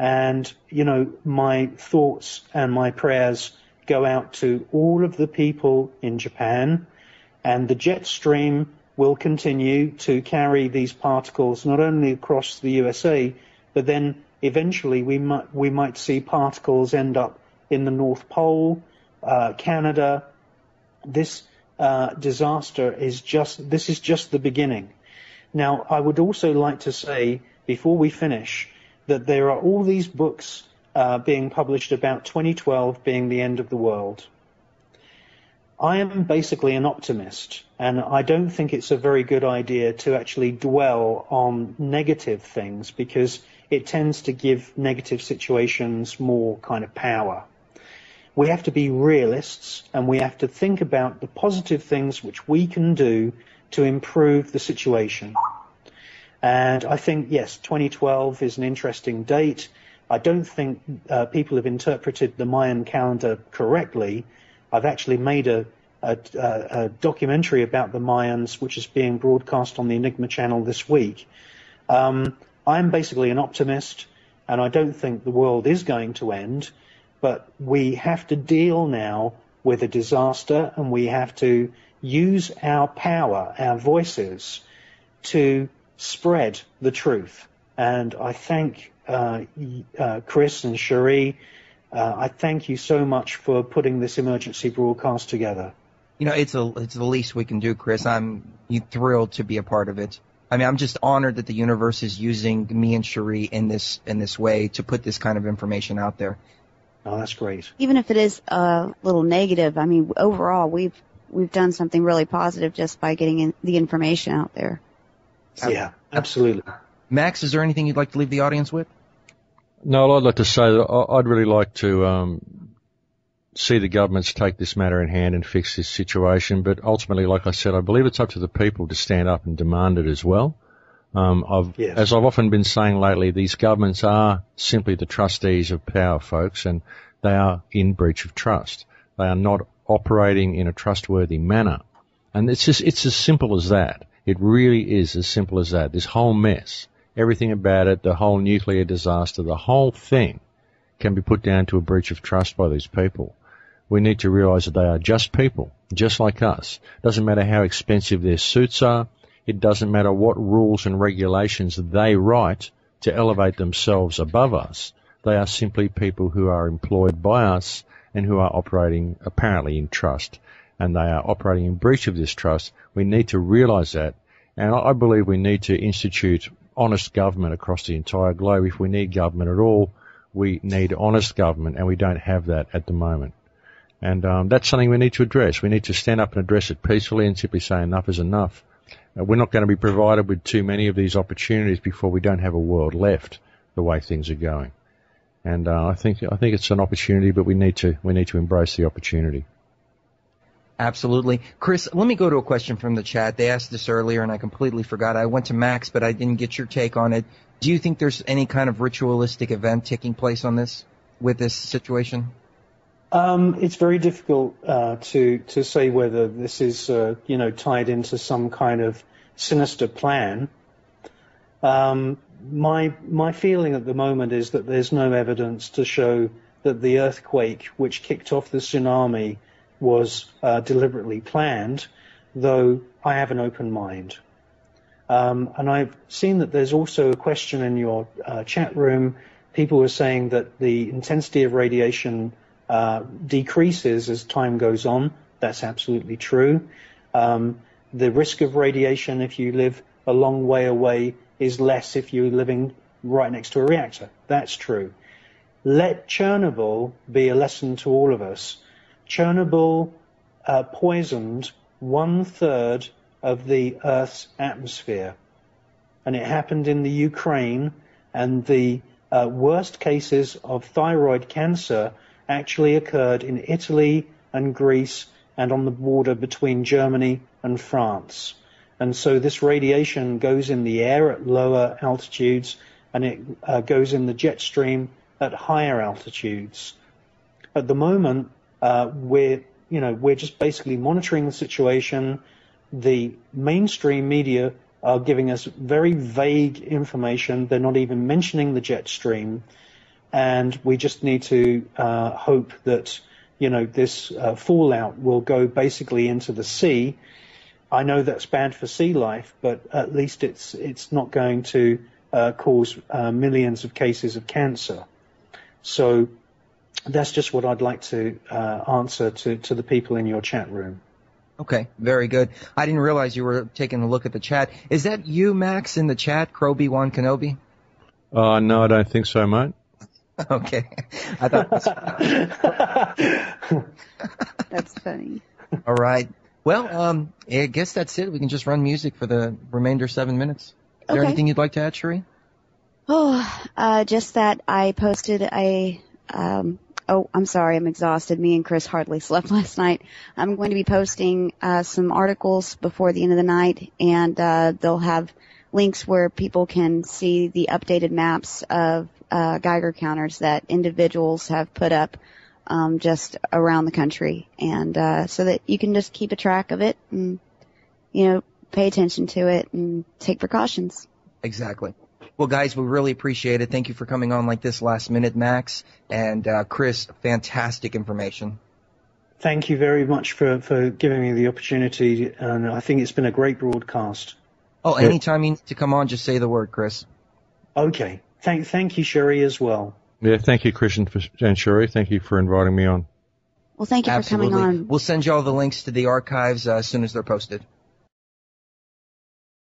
And, my thoughts and my prayers go out to all of the people in Japan, and the jet stream will continue to carry these particles not only across the USA, but then eventually we might see particles end up in the North Pole, Canada. This disaster is just the beginning. Now, I would also like to say, before we finish, that there are all these books being published about 2012 being the end of the world. I am basically an optimist, and I don't think it's a very good idea to actually dwell on negative things, because it tends to give negative situations more kind of power. We have to be realists, and we have to think about the positive things which we can do to improve the situation. And I think, yes, 2012 is an interesting date. I don't think people have interpreted the Mayan calendar correctly. I've actually made a documentary about the Mayans, which is being broadcast on the Enigma channel this week. I'm basically an optimist, and I don't think the world is going to end, but we have to deal now with a disaster, and we have to use our power, our voices, to spread the truth. And I thank Chris and Cherie. I thank you so much for putting this emergency broadcast together. It's the least we can do, Chris. I'm thrilled to be a part of it. I mean, I'm just honored that the universe is using me and Cherie in this way to put this kind of information out there. Oh, that's great. Even if it is a little negative, I mean, overall, we've done something really positive just by getting the information out there. Yeah, absolutely. Max, is there anything you'd like to leave the audience with? No, I'd like to say that I'd really like to see the governments take this matter in hand and fix this situation. But ultimately, like I said, I believe it's up to the people to stand up and demand it as well. Yes. As I've often been saying lately, these governments are simply the trustees of power, folks, and they are in breach of trust. They are not operating in a trustworthy manner. And it's as simple as that. It really is as simple as that. This whole mess, everything about it, the whole nuclear disaster, the whole thing can be put down to a breach of trust by these people. We need to realize that they are just people, just like us. Doesn't matter how expensive their suits are. It doesn't matter what rules and regulations they write to elevate themselves above us. They are simply people who are employed by us and who are operating apparently in trust. And they are operating in breach of this trust. We need to realize that. And I believe we need to institute honest government across the entire globe. If we need government at all, we need honest government, and we don't have that at the moment. And that's something we need to address. We need to stand up and address it peacefully and simply say enough is enough. We're not going to be provided with too many of these opportunities before we don't have a world left the way things are going. And I think it's an opportunity, but we need to embrace the opportunity. Absolutely. Chris, let me go to a question from the chat. They asked this earlier, and I completely forgot. I went to Max, but I didn't get your take on it. Do you think there's any kind of ritualistic event taking place on this, with this situation? It's very difficult to say whether this is tied into some kind of sinister plan. My feeling at the moment is that there's no evidence to show that the earthquake which kicked off the tsunami was deliberately planned, though I have an open mind. And I've seen that there's also a question in your chat room. People were saying that the intensity of radiation decreases as time goes on. That's absolutely true. The risk of radiation if you live a long way away is less if you're living right next to a reactor. That's true. Let Chernobyl be a lesson to all of us. Chernobyl poisoned 1/3 of the Earth's atmosphere. And it happened in the Ukraine, and the worst cases of thyroid cancer actually occurred in Italy and Greece and on the border between Germany and France. And so this radiation goes in the air at lower altitudes, and it goes in the jet stream at higher altitudes. At the moment, we're just basically monitoring the situation. The mainstream media are giving us very vague information. They're not even mentioning the jet stream. and we just need to hope that this fallout will go basically into the sea. I know that's bad for sea life, but at least it's not going to cause millions of cases of cancer. So that's just what I'd like to answer to the people in your chat room. Okay, very good. I didn't realize you were taking a look at the chat. Is that you, Max, in the chat, Krobi1 Kenobi? No, I don't think so, mate. Okay. I thought That's funny. All right. Well, I guess that's it. We can just run music for the remainder 7 minutes. Is there anything you'd like to add, Cherie? Oh, just that I posted I'm sorry, I'm exhausted. Me and Chris hardly slept last night. I'm going to be posting some articles before the end of the night, and they'll have links where people can see the updated maps of Geiger counters that individuals have put up just around the country, and so that you can just keep a track of it and, pay attention to it and take precautions. Exactly. Well, guys, we really appreciate it. Thank you for coming on like this last minute, Max. And Chris, fantastic information. Thank you very much for giving me the opportunity, and I think it's been a great broadcast. Oh, anytime you need to come on, just say the word, Chris. Okay. Thank you, Cherie, as well. Yeah, thank you, Chris and Cherie. Thank you for inviting me on. Well, thank you for coming on. We'll send you all the links to the archives as soon as they're posted.